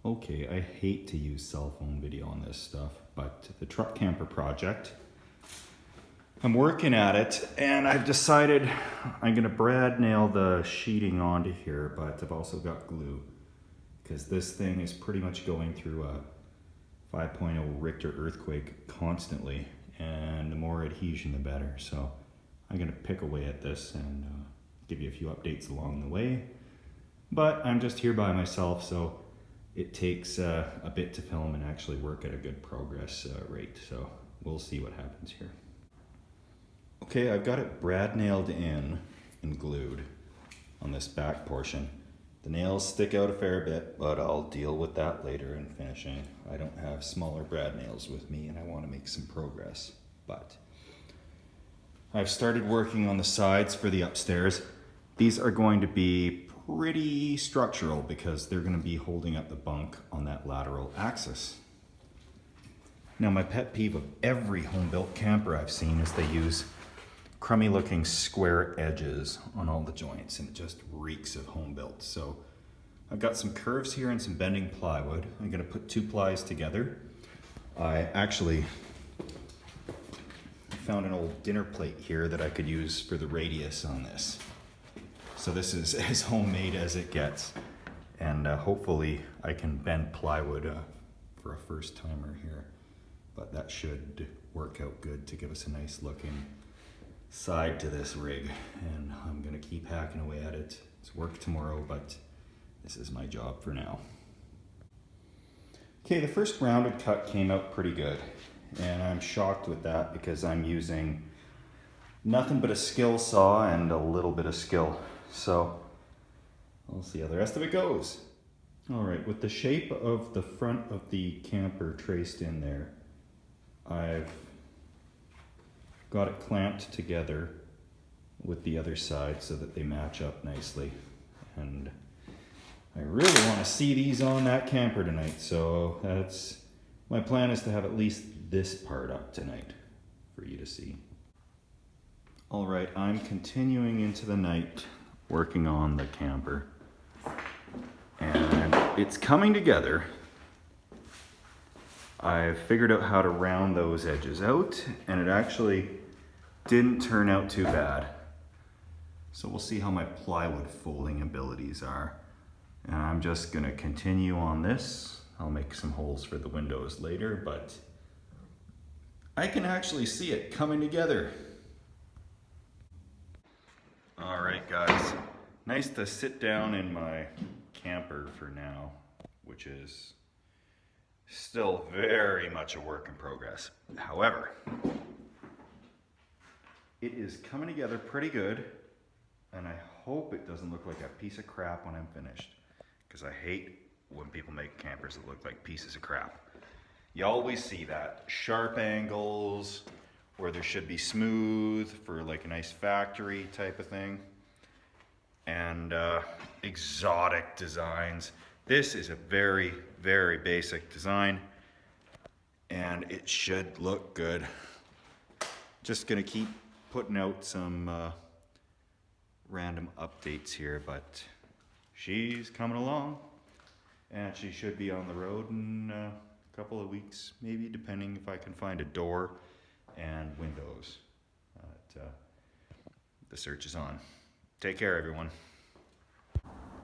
Okay, I hate to use cell phone video on this stuff, but the truck camper project, I'm working at it, and I've decided I'm gonna brad nail the sheeting onto here, but I've also got glue because this thing is pretty much going through a 5.0 Richter earthquake constantly, and the more adhesion the better. So I'm gonna pick away at this and give you a few updates along the way, but I'm just here by myself, so it takes a bit to film and actually work at a good progress rate. So we'll see what happens here. Okay, I've got it brad nailed in and glued on this back portion. The nails stick out a fair bit, but I'll deal with that later in finishing. I don't have smaller brad nails with me and I want to make some progress. But I've started working on the sides for the upstairs. These are going to be pretty structural because they're going to be holding up the bunk on that lateral axis. Now, my pet peeve of every home-built camper I've seen is they use crummy looking square edges on all the joints, and it just reeks of home-built. So I've got some curves here and some bending plywood. I'm going to put two plies together. I actually found an old dinner plate here that I could use for the radius on this. So this is as homemade as it gets, and hopefully I can bend plywood for a first timer here, but that should work out good to give us a nice looking side to this rig. And I'm gonna keep hacking away at it. It's work tomorrow, but this is my job for now. Okay, the first rounded cut came out pretty good, and I'm shocked with that because I'm using nothing but a skill saw and a little bit of skill. So we'll see how the rest of it goes. All right, with the shape of the front of the camper traced in there, I've got it clamped together with the other side so that they match up nicely. And I really want to see these on that camper tonight, so that's my plan, is to have at least this part up tonight for you to see. All right, I'm continuing into the night working on the camper, and it's coming together. I figured out how to round those edges out, and it actually didn't turn out too bad. So we'll see how my plywood folding abilities are. And I'm just gonna continue on this. I'll make some holes for the windows later, but I can actually see it coming together. All right, guys, nice to sit down in my camper for now, which is still very much a work in progress. However, it is coming together pretty good, and I hope it doesn't look like a piece of crap when I'm finished, because I hate when people make campers that look like pieces of crap. You always see that. Sharp angles, where there should be smooth for like a nice factory type of thing, and exotic designs. This is a very, very basic design, and it should look good. Just gonna keep putting out some random updates here, but she's coming along, and she should be on the road in a couple of weeks, maybe, depending if I can find a door and windows. The search is on. Take care, everyone.